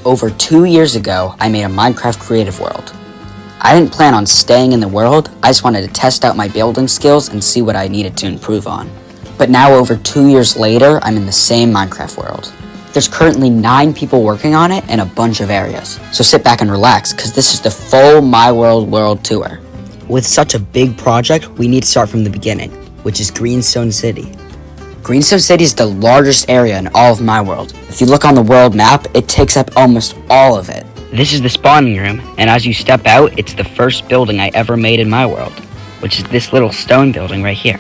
Over 2 years ago, I made a Minecraft creative world. I didn't plan on staying in the world, I just wanted to test out my building skills and see what I needed to improve on. But now over 2 years later, I'm in the same Minecraft world. There's currently 9 people working on it in a bunch of areas. So sit back and relax, because this is the full My World World Tour. With such a big project, we need to start from the beginning, which is Greenstone City. Greenstone City is the largest area in all of my world. If you look on the world map, it takes up almost all of it. This is the spawning room, and as you step out, it's the first building I ever made in my world, which is this little stone building right here.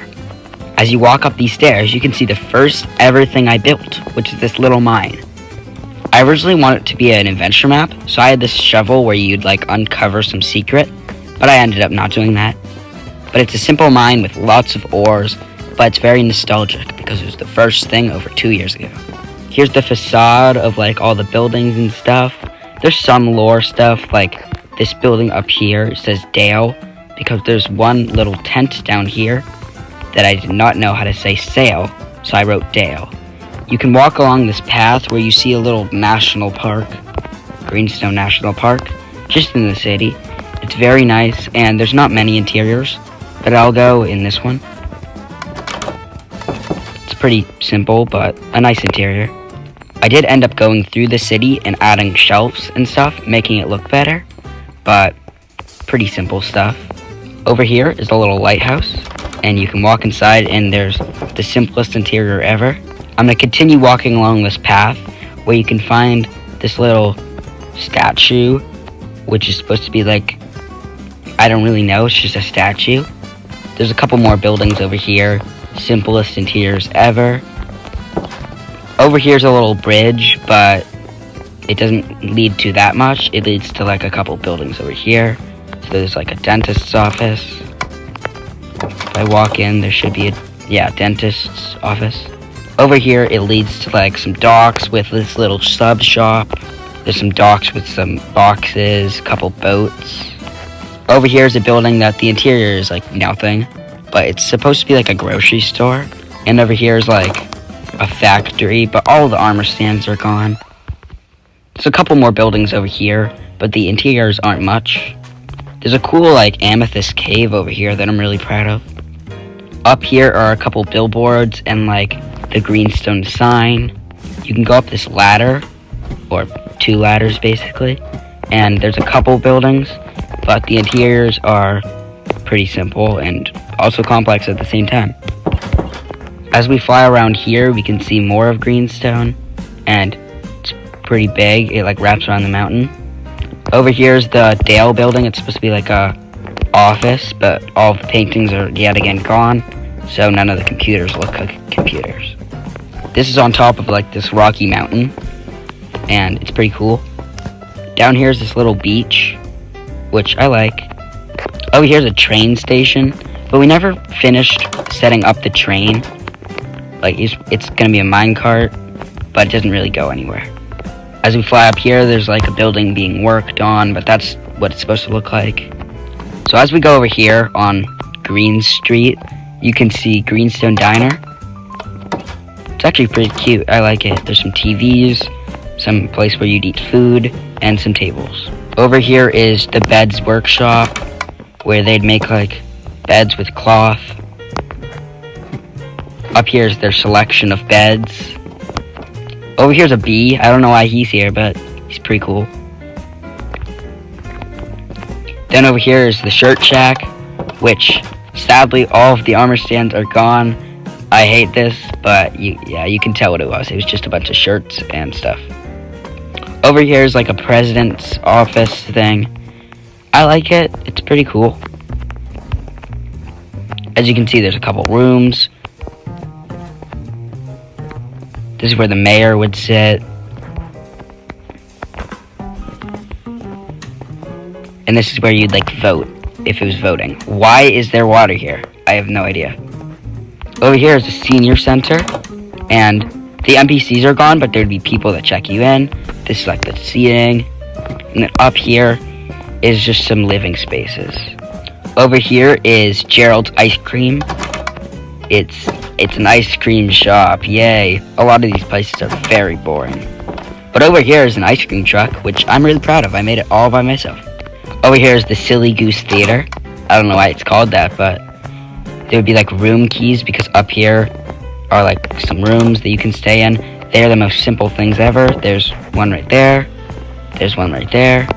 As you walk up these stairs, you can see the first ever thing I built, which is this little mine. I originally wanted it to be an adventure map, so I had this shovel where you'd uncover some secret, but I ended up not doing that. But it's a simple mine with lots of ores, but it's very nostalgic because it was the first thing over 2 years ago. Here's the facade of all the buildings and stuff. There's some lore stuff, like this building up here, it says Dale, because there's one little tent down here that I did not know how to say sail, so I wrote Dale. You can walk along this path where you see a little national park, Greenstone National Park, just in the city. It's very nice, and there's not many interiors, but I'll go in this one. Pretty simple, but a nice interior. I did end up going through the city and adding shelves and stuff, making it look better, but pretty simple stuff. Over here is a little lighthouse, and you can walk inside and there's the simplest interior ever. I'm gonna continue walking along this path where you can find this little statue, which is supposed to be I don't really know, it's just a statue. There's a couple more buildings over here. Simplest interiors ever. Over here's a little bridge, but it doesn't lead to that much. It leads to a couple buildings over here. So there's a dentist's office. If I walk in, there should be a dentist's office. Over here it leads to some docks with this little sub shop. There's some docks with some boxes, a couple boats. Over here is a building that the interior is nothing, but it's supposed to be a grocery store. And over here is a factory, but all the armor stands are gone. There's a couple more buildings over here, but the interiors aren't much. There's a cool amethyst cave over here that I'm really proud of. Up here are a couple billboards and the Greenstone sign. You can go up this ladder, or 2 ladders basically, and there's a couple buildings, but the interiors are pretty simple and also complex at the same time. As we fly around here, we can see more of Greenstone, and it's pretty big. It wraps around the mountain. Over here is the Dale building. It's supposed to be a office, but all of the paintings are yet again gone, so none of the computers look like computers. This is on top of this rocky mountain, and it's pretty cool. Down here is this little beach, which I like. Over here's a train station, but we never finished setting up the train. It's gonna be a minecart, but it doesn't really go anywhere. As we fly up here, there's a building being worked on, but that's what it's supposed to look like. So as we go over here on Green Street, you can see Greenstone Diner. It's actually pretty cute, I like it. There's some TVs, some place where you'd eat food, and some tables. Over here is the Beds Workshop, where they'd make beds with cloth. Up here is their selection of beds. Over here's a bee. I don't know why he's here, but he's pretty cool. Then over here is the Shirt Shack, which sadly all of the armor stands are gone. I hate this, but you can tell what it was. It was just a bunch of shirts and stuff. Over here is a president's office thing. I like it. It's pretty cool. As you can see, there's a couple rooms. This is where the mayor would sit. And this is where you'd vote, if it was voting. Why is there water here? I have no idea. Over here is the senior center, and the NPCs are gone, but there'd be people that check you in. This is the seating. And then up here is just some living spaces. Over here is Gerald's Ice Cream. It's an ice cream shop, yay. A lot of these places are very boring. But over here is an ice cream truck, which I'm really proud of. I made it all by myself. Over here is the Silly Goose Theater. I don't know why it's called that, but there would be like room keys because up here are like some rooms that you can stay in. They're the most simple things ever. There's one right there. There's one right there.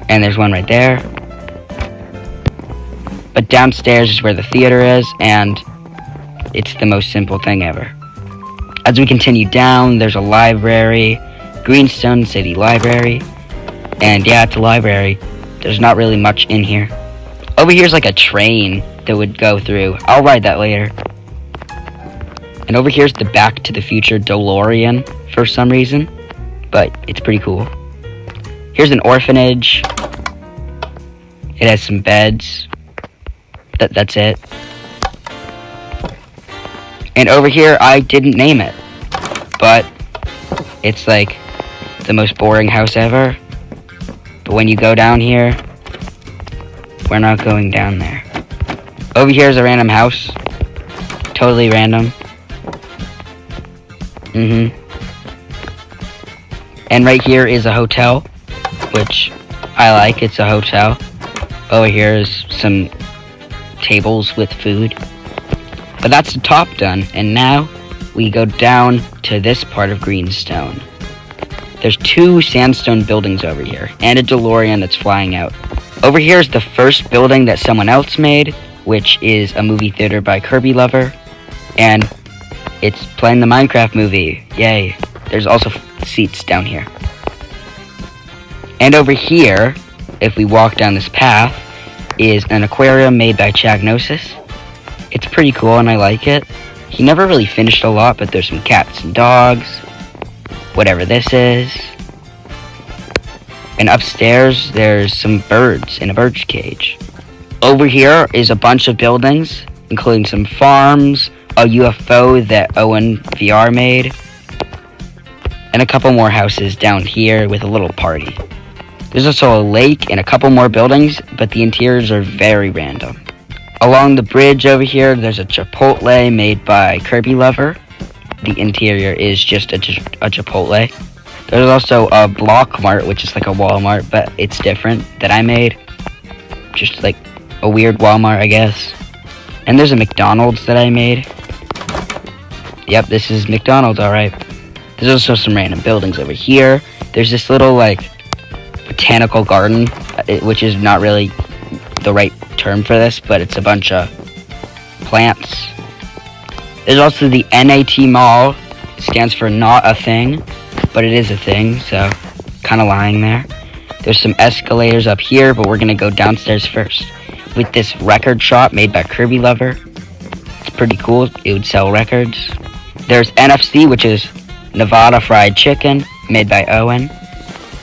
And there's one right there. But downstairs is where the theater is, and it's the most simple thing ever. As we continue down, there's a library, Greenstone City Library. And yeah, it's a library. There's not really much in here. Over here's like a train that would go through. I'll ride that later. And over here's the Back to the Future DeLorean for some reason. But it's pretty cool. Here's an orphanage. It has some beds. That's it. And over here, I didn't name it. But it's like the most boring house ever. But when you go down here, we're not going down there. Over here is a random house. Totally random. And right here is a hotel, which I like. It's a hotel. Over here is some tables with food. But that's the top done, and now we go down to this part of Greenstone. There's 2 sandstone buildings over here, and a DeLorean that's flying out. Over here is the first building that someone else made, which is a movie theater by Kirby Lover, and it's playing the Minecraft movie. Yay. There's also seats down here. And over here, if we walk down this path, is an aquarium made by Chagnosis. It's pretty cool and I like it. He never really finished a lot, but there's some cats and dogs. Whatever this is. And upstairs, there's some birds in a bird's cage. Over here is a bunch of buildings, including some farms, a UFO that Owen VR made, and a couple more houses down here with a little party. There's also a lake and a couple more buildings, but the interiors are very random. Along the bridge over here, there's a Chipotle made by Kirby Lover. The interior is just a Chipotle. There's also a Block Mart, which is like a Walmart, but it's different, that I made. Just like a weird Walmart, I guess. And there's a McDonald's that I made. Yep, this is McDonald's, alright. There's also some random buildings over here. There's this little, like, botanical garden, which is not really the right term for this, but it's a bunch of plants. There's also the NAT Mall. It stands for not a thing, but it is a thing, so kind of lying there. There's some escalators up here, but we're going to go downstairs first. With this record shop made by Kirby Lover. It's pretty cool. It would sell records. There's NFC, which is Nevada Fried Chicken, made by Owen.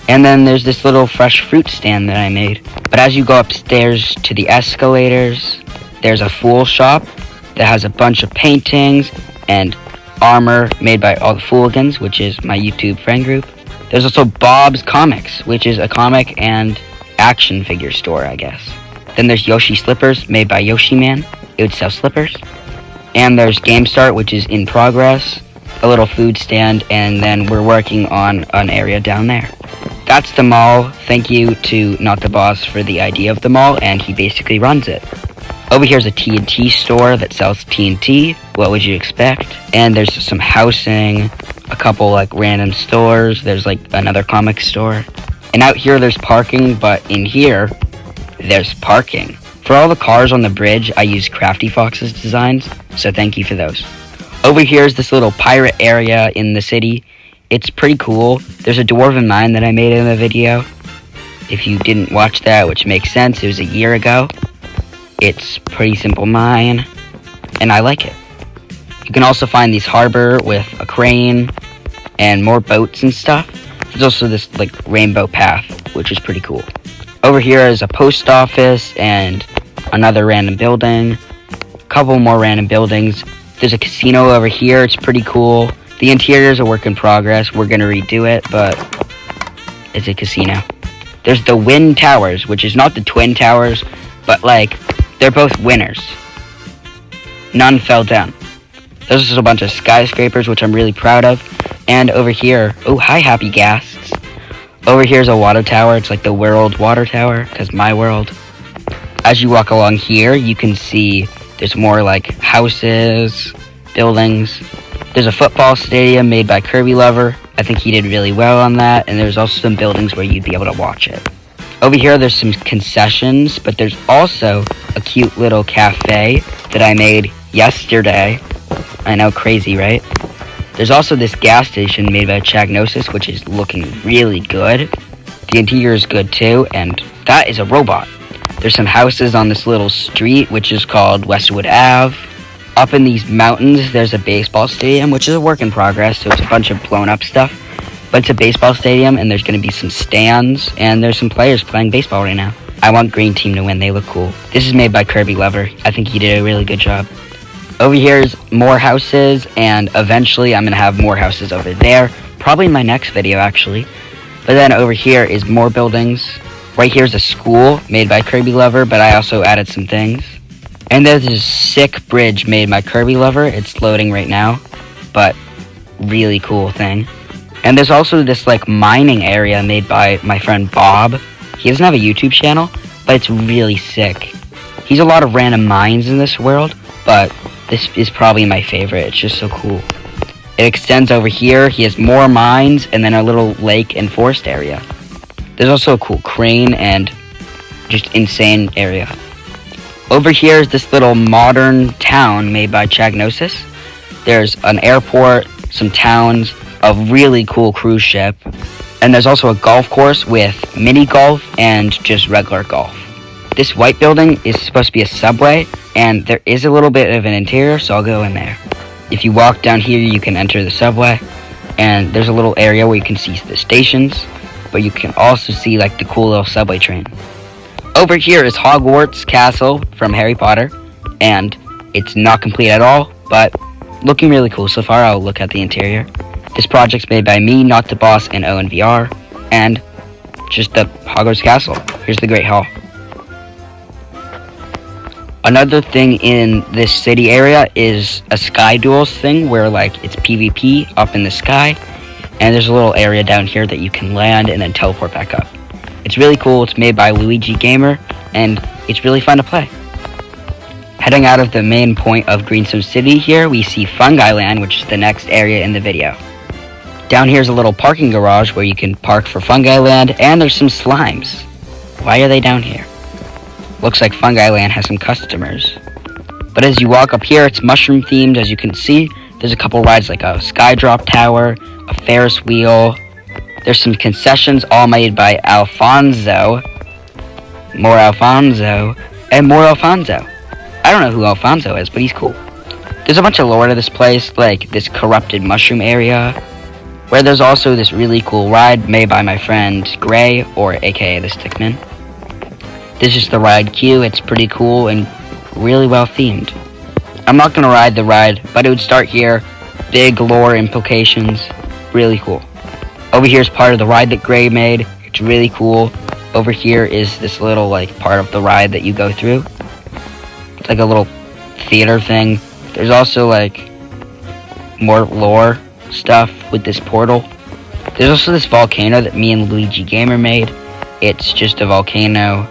And then there's this little fresh fruit stand that I made. But as you go upstairs to the escalators, there's a Fool shop that has a bunch of paintings and armor made by All the Fooligans, which is my YouTube friend group. There's also Bob's Comics, which is a comic and action figure store, I guess. Then there's Yoshi Slippers, made by Yoshi Man. It would sell slippers. And there's Game Start, which is in progress. A little food stand, and then we're working on an area down there. That's the mall. Thank you to Not the Boss for the idea of the mall, and he basically runs it. Over here's a TNT store that sells TNT. What would you expect? And there's some housing, a couple like random stores. There's like another comic store. And out here there's parking, but in here, there's parking. For all the cars on the bridge, I use Crafty Fox's designs, so thank you for those. Over here is this little pirate area in the city. It's pretty cool. There's a dwarven mine that I made in the video. If you didn't watch that, which makes sense, it was a year ago. It's pretty simple mine, and I like it. You can also find these harbor with a crane and more boats and stuff. There's also this like rainbow path, which is pretty cool. Over here is a post office and another random building. A couple more random buildings. There's a casino over here. It's pretty cool. The interior is a work in progress. We're going to redo it, but it's a casino. There's the Wind Towers, which is not the Twin Towers, but like, they're both winners. None fell down. There's just a bunch of skyscrapers, which I'm really proud of. And over here, oh, hi, happy guests. Over here's a water tower. It's like the world water tower, because my world. As you walk along here, you can see there's more like houses, buildings. There's a football stadium made by Kirby Lover. I think he did really well on that. And there's also some buildings where you'd be able to watch it. Over here, there's some concessions, but there's also a cute little cafe that I made yesterday. I know, crazy, right? There's also this gas station made by Chagnosis, which is looking really good. The interior is good too, and that is a robot. There's some houses on this little street, which is called Westwood Ave. Up in these mountains, there's a baseball stadium, which is a work in progress, so it's a bunch of blown up stuff. But it's a baseball stadium, and there's going to be some stands, and there's some players playing baseball right now. I want Green Team to win. They look cool. This is made by Kirby Lover. I think he did a really good job. Over here is more houses, and eventually I'm going to have more houses over there. Probably in my next video, actually. But then over here is more buildings. Right here is a school made by Kirby Lover, but I also added some things. And there's this sick bridge made by Kirby Lover. It's loading right now, but really cool thing. And there's also this like mining area made by my friend Bob. He doesn't have a YouTube channel, but it's really sick. He's a lot of random mines in this world, but this is probably my favorite. It's just so cool. It extends over here. He has more mines and then a little lake and forest area. There's also a cool crane and just insane area. Over here is this little modern town made by Chagnosis. There's an airport, some towns, a really cool cruise ship, and there's also a golf course with mini golf and just regular golf. This white building is supposed to be a subway, and there is a little bit of an interior, so I'll go in there. If you walk down here, you can enter the subway, and there's a little area where you can see the stations, but you can also see like the cool little subway train. Over here is Hogwarts Castle from Harry Potter, and it's not complete at all, but looking really cool so far. I'll look at the interior. This project's made by me, Not the Boss, and ONVR, and just the Hogwarts Castle. Here's the Great Hall. Another thing in this city area is a Sky Duels thing, where like it's PvP up in the sky, and there's a little area down here that you can land and then teleport back up. It's really cool. It's made by Luigi Gamer, and it's really fun to play. Heading out of the main point of Greenstone City here, we see Fungi Land, which is the next area in the video. Down here's a little parking garage where you can park for Fungi Land, and there's some slimes. Why are they down here? Looks like Fungi Land has some customers. But as you walk up here, it's mushroom themed. As you can see, there's a couple rides like a Skydrop Tower, a Ferris wheel. There's some concessions all made by Alfonso. More Alfonso. And more Alfonso. I don't know who Alfonso is, but he's cool. There's a bunch of lore to this place, like this corrupted mushroom area, where there's also this really cool ride made by my friend Gray, or aka the Stickman. This is the ride queue. It's pretty cool and really well themed. I'm not going to ride the ride, but it would start here. Big lore implications. Really cool. Over here is part of the ride that Gray made. It's really cool. Over here is this little like part of the ride that you go through. It's like a little theater thing. There's also like more lore stuff with this portal. There's also this volcano that me and Luigi Gamer made. It's just a volcano,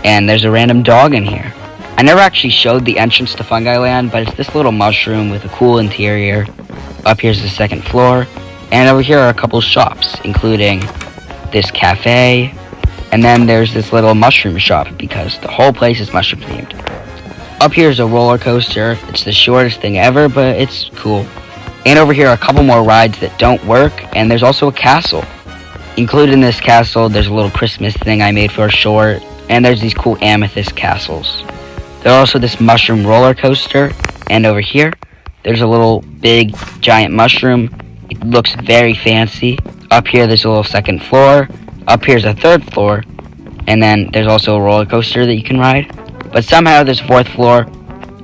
and there's a random dog in here. I never actually showed the entrance to Fungi Land, but it's this little mushroom with a cool interior. Up here's the second floor, and over here are a couple shops, including this cafe, and then there's this little mushroom shop because the whole place is mushroom themed. Up here is a roller coaster. It's the shortest thing ever, but it's cool. And over here are a couple more rides that don't work, and there's also a castle. Included in this castle, there's a little Christmas thing I made for a short, and there's these cool amethyst castles. There's also this mushroom roller coaster, and over here, there's a little big giant mushroom. It looks very fancy. Up here, there's a little second floor. Up here's a third floor, and then there's also a roller coaster that you can ride. But somehow there's a fourth floor,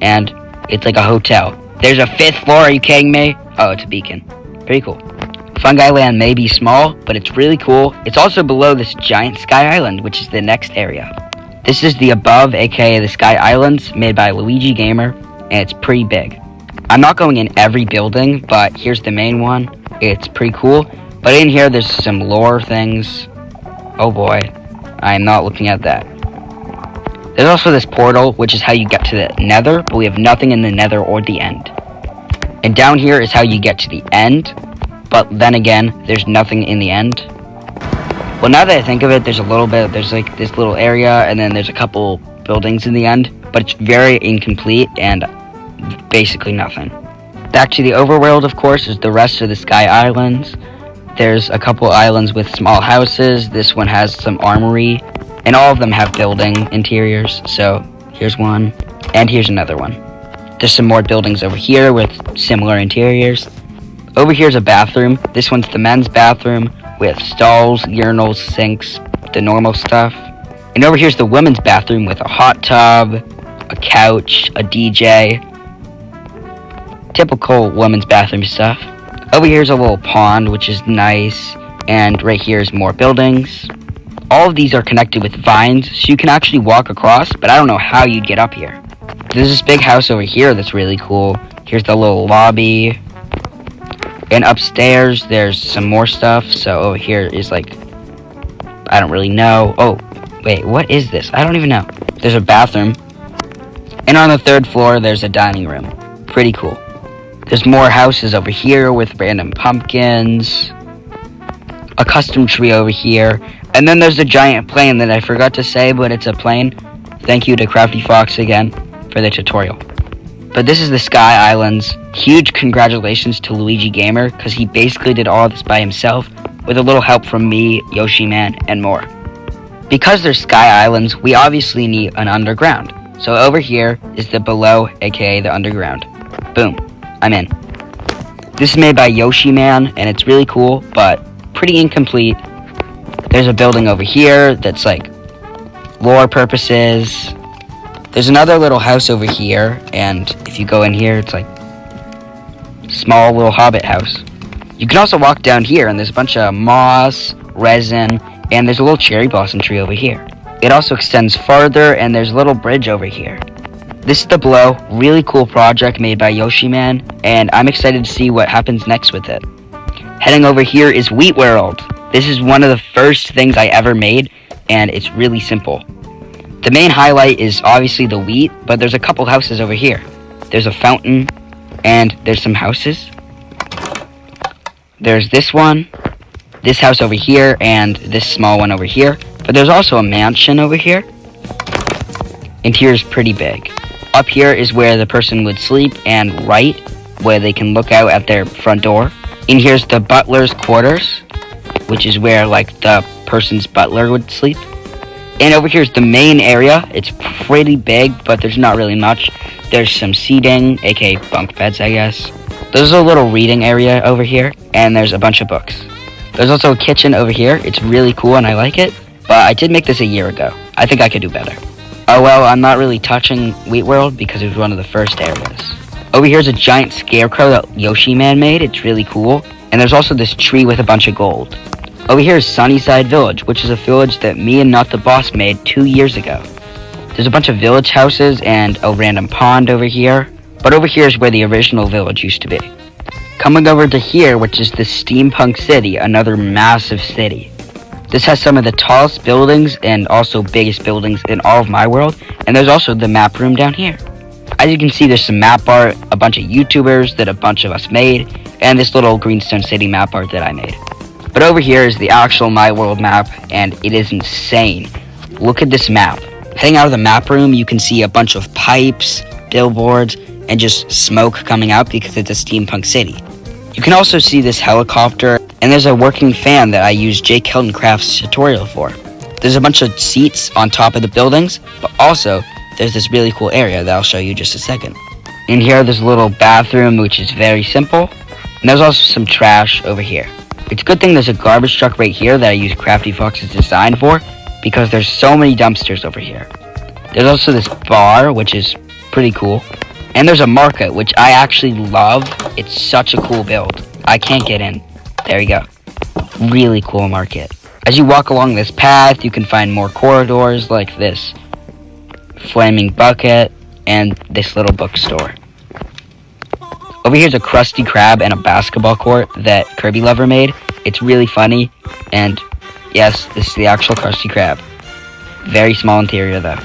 and it's like a hotel. There's a fifth floor, are you kidding me? Oh, it's a beacon. Pretty cool. Fungi Land may be small, but it's really cool. It's also below this giant Sky Island, which is the next area. This is the above, aka the Sky Islands, made by Luigi Gamer, and it's pretty big. I'm not going in every building, but here's the main one. It's pretty cool. But in here, there's some lore things. Oh boy, I am not looking at that. There's also this portal, which is how you get to the nether, but we have nothing in the nether or the end. And down here is how you get to the end, but then again, there's nothing in the end. Well, now that I think of it, there's like this little area, and then there's a couple buildings in the end, but it's very incomplete and basically nothing. Back to the overworld, of course, is the rest of the Sky Islands. There's a couple islands with small houses. This one has some armory, and all of them have building interiors. So here's one, and here's another one. There's some more buildings over here with similar interiors. Over here's a bathroom. This one's the men's bathroom with stalls, urinals, sinks, the normal stuff. And over here's the women's bathroom with a hot tub, a couch, a DJ. Typical women's bathroom stuff. Over here's a little pond, which is nice. And right here is more buildings. All of these are connected with vines, so you can actually walk across, but I don't know how you'd get up here. There's this big house over here that's really cool. Here's the little lobby. And upstairs, there's some more stuff. So over here is like, I don't really know. Oh, wait, what is this? I don't even know. There's a bathroom. And on the third floor, there's a dining room. Pretty cool. There's more houses over here with random pumpkins. A custom tree over here. And then there's a giant plane that I forgot to say, but it's a plane. Thank you to Crafty Fox again for the tutorial. But this is the Sky Islands. Huge congratulations to Luigi Gamer, because he basically did all of this by himself, with a little help from me, Yoshi Man, and more. Because they're Sky Islands, we obviously need an underground. So over here is the below, aka the underground. Boom. I'm in. This is made by Yoshi Man, and it's really cool, but pretty incomplete. There's a building over here that's like lore purposes. There's another little house over here, and if you go in here, it's like small little hobbit house. You can also walk down here, and there's a bunch of moss, resin, and there's a little cherry blossom tree over here. It also extends farther, and there's a little bridge over here. This is the Below, really cool project made by Yoshi Man, and I'm excited to see what happens next with it. Heading over here is Wheat World. This is one of the first things I ever made, and it's really simple. The main highlight is obviously the wheat, but there's a couple houses over here. There's a fountain, and there's some houses. There's this one, this house over here, and this small one over here. But there's also a mansion over here. Interior's pretty big. Up here is where the person would sleep, and right, where they can look out at their front door. In here's the butler's quarters, which is where like the person's butler would sleep. And over here's the main area. It's pretty big, but there's not really much. There's some seating, aka bunk beds, I guess. There's a little reading area over here, and there's a bunch of books. There's also a kitchen over here. It's really cool, and I like it, but I did make this a year ago. I think I could do better. Oh well, I'm not really touching Wheat World because it was one of the first areas. Over here's a giant scarecrow that Yoshi Man made. It's really cool. And there's also this tree with a bunch of gold. Over here is Sunnyside Village, which is a village that me and Not the Boss made 2 years ago. There's a bunch of village houses and a random pond over here. But over here is where the original village used to be. Coming over to here, which is the Steampunk City, another massive city. This has some of the tallest buildings and also biggest buildings in all of my world. And there's also the map room down here. As you can see, there's some map art, a bunch of YouTubers that a bunch of us made, and this little Greenstone City map art that I made. But over here is the actual My World map, and it is insane. Look at this map. Heading out of the map room, you can see a bunch of pipes, billboards, and just smoke coming out because it's a steampunk city. You can also see this helicopter, and there's a working fan that I used Jake Hilton Craft's tutorial for. There's a bunch of seats on top of the buildings, but also there's this really cool area that I'll show you in just a second. In here, there's a little bathroom, which is very simple, and there's also some trash over here. It's a good thing there's a garbage truck right here that I used Crafty Fox's design for, because there's so many dumpsters over here. There's also this bar, which is pretty cool. And there's a market, which I actually love. It's such a cool build. I can't get in. There you go. Really cool market. As you walk along this path, you can find more corridors like this flaming bucket and this little bookstore. Over here's a Krusty Krab and a basketball court that Kirby Lover made. It's really funny, and yes, this is the actual Krusty Krab. Very small interior though.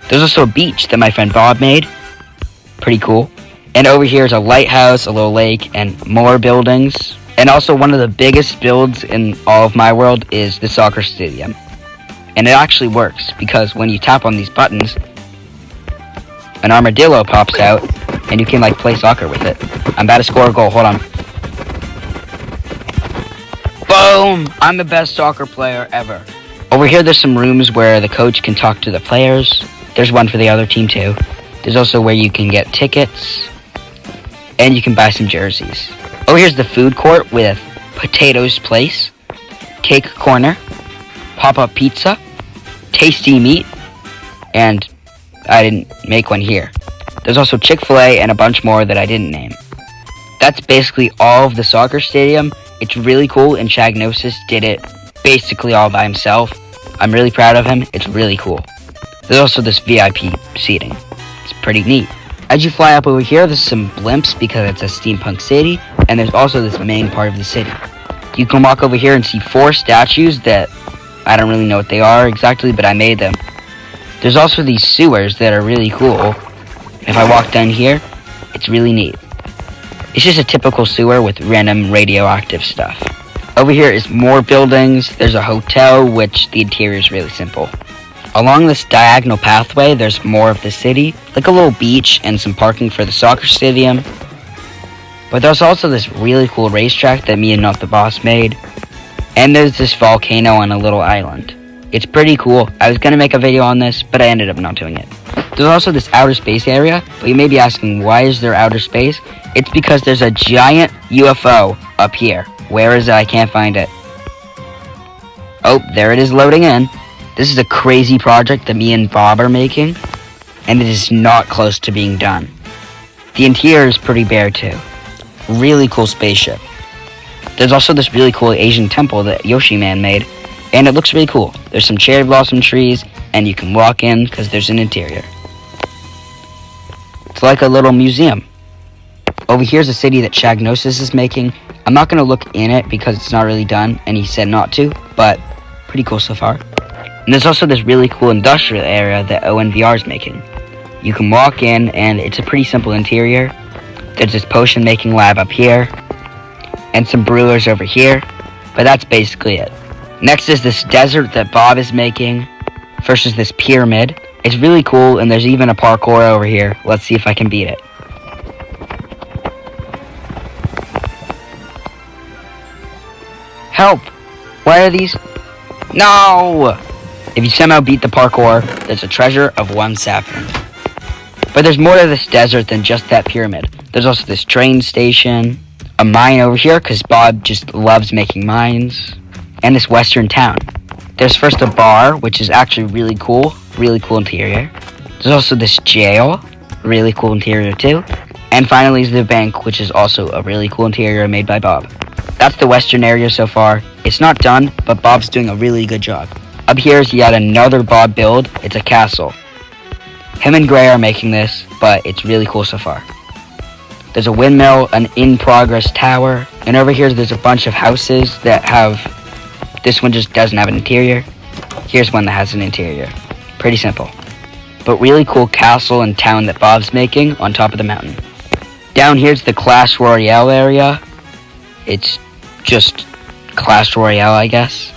There's also a beach that my friend Bob made. Pretty cool. And over here is a lighthouse, a little lake, and more buildings. And also one of the biggest builds in all of my world is the soccer stadium. And it actually works, because when you tap on these buttons, an armadillo pops out, and you can play soccer with it. I'm about to score a goal, hold on. Boom! I'm the best soccer player ever. Over here there's some rooms where the coach can talk to the players. There's one for the other team too. There's also where you can get tickets, and you can buy some jerseys. Oh, here's the food court with Potatoes Place, Cake Corner, Pop-Up Pizza, Tasty Meat, and I didn't make one here. There's also Chick-fil-A and a bunch more that I didn't name. That's basically all of the soccer stadium. It's really cool, and Chagnosis did it basically all by himself. I'm really proud of him. It's really cool. There's also this VIP seating. It's pretty neat. As you fly up over here, there's some blimps because it's a steampunk city, and there's also this main part of the city. You can walk over here and see 4 statues that I don't really know what they are exactly, but I made them. There's also these sewers that are really cool. If I walk down here, it's really neat. It's just a typical sewer with random radioactive stuff. Over here is more buildings. There's a hotel, which the interior is really simple. Along this diagonal pathway, there's more of the city, like a little beach and some parking for the soccer stadium. But there's also this really cool racetrack that me and Not the Boss made. And there's this volcano on a little island. It's pretty cool. I was going to make a video on this, but I ended up not doing it. There's also this outer space area, but you may be asking, why is there outer space? It's because there's a giant UFO up here. Where is it? I can't find it. Oh, there it is loading in. This is a crazy project that me and Bob are making, and it is not close to being done. The interior is pretty bare too. Really cool spaceship. There's also this really cool Asian temple that Yoshi Man made, and it looks really cool. There's some cherry blossom trees, and you can walk in because there's an interior. It's like a little museum. Over here's a city that Chagnosis is making. I'm not going to look in it because it's not really done, and he said not to, but pretty cool so far. And there's also this really cool industrial area that ONVR is making. You can walk in, and it's a pretty simple interior. There's this potion making lab up here, and some brewers over here, but that's basically it. Next is this desert that Bob is making. First is this pyramid. It's really cool, and there's even a parkour over here. Let's see if I can beat it. Help! Why are these? No! If you somehow beat the parkour, there's a treasure of 1 sapling. But there's more to this desert than just that pyramid. There's also this train station, a mine over here, because Bob just loves making mines, and this western town. There's first a bar, which is actually really cool interior. There's also this jail, really cool interior too. And finally is the bank, which is also a really cool interior made by Bob. That's the western area so far. It's not done, but Bob's doing a really good job. Up here is yet another Bob build. It's a castle. Him and Gray are making this, but it's really cool so far. There's a windmill, an in-progress tower, and over here there's a bunch of houses that have... This one just doesn't have an interior. Here's one that has an interior. Pretty simple. But really cool castle and town that Bob's making on top of the mountain. Down here's the Clash Royale area. It's just Clash Royale, I guess.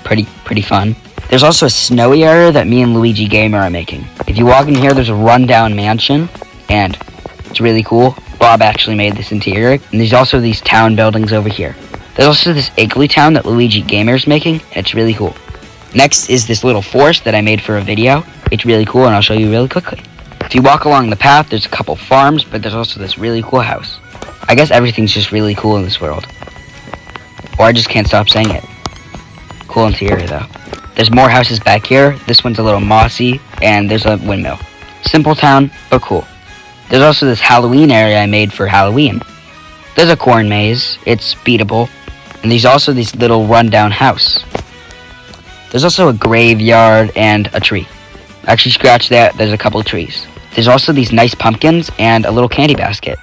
Pretty fun. There's also a snowy area that me and Luigi Gamer are making. If you walk in here, there's a rundown mansion, and it's really cool. Bob actually made this interior, and there's also these town buildings over here. There's also this Igloo town that Luigi Gamer is making, and it's really cool. Next is this little forest that I made for a video. It's really cool, and I'll show you really quickly. If you walk along the path, there's a couple farms, but there's also this really cool house. I guess everything's just really cool in this world. Or I just can't stop saying it. Cool interior, though. There's more houses back here. This one's a little mossy, and there's a windmill. Simple town, but cool. There's also this Halloween area I made for Halloween. There's a corn maze. It's beatable. And there's also this little rundown house. There's also a graveyard and a tree. Actually, scratch that. There's a couple trees. There's also these nice pumpkins and a little candy basket.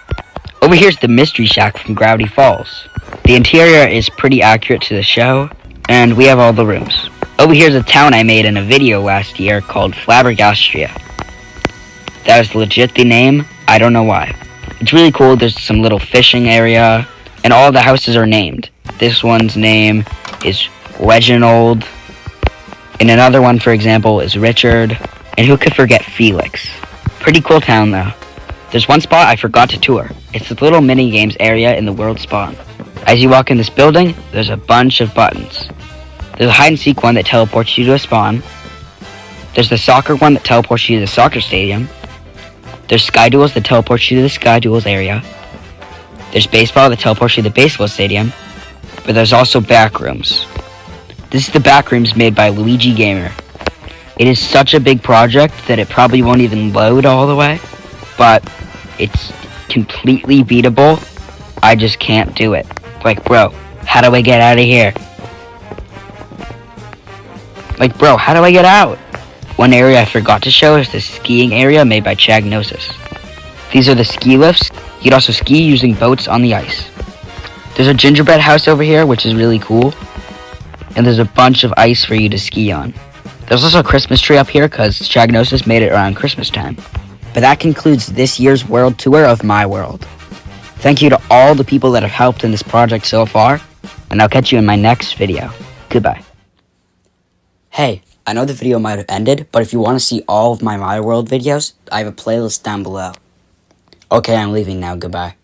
Over here's the Mystery Shack from Gravity Falls. The interior is pretty accurate to the show, and we have all the rooms. Over here's a town I made in a video last year called Flabbergastria. That is legit the name, I don't know why. It's really cool, there's some little fishing area, and all the houses are named. This one's name is Reginald, and another one, for example, is Richard, and who could forget Felix? Pretty cool town, though. There's one spot I forgot to tour. It's the little mini-games area in the world spawn. As you walk in this building, there's a bunch of buttons. There's a hide-and-seek one that teleports you to a spawn. There's the soccer one that teleports you to the soccer stadium. There's Sky Duels that teleports you to the Sky Duels area. There's baseball that teleports you to the baseball stadium. But there's also backrooms. This is the backrooms made by Luigi Gamer. It is such a big project that it probably won't even load all the way, but it's completely beatable. I just can't do it. Like, bro, how do I get out of here? Like, bro, how do I get out? One area I forgot to show is the skiing area made by Chagnosis. These are the ski lifts. You can also ski using boats on the ice. There's a gingerbread house over here, which is really cool. And there's a bunch of ice for you to ski on. There's also a Christmas tree up here because Chagnosis made it around Christmas time. But that concludes this year's world tour of my world. Thank you to all the people that have helped in this project so far, and I'll catch you in my next video. Goodbye. Hey, I know the video might have ended, but if you want to see all of my World videos, I have a playlist down below. Okay, I'm leaving now. Goodbye.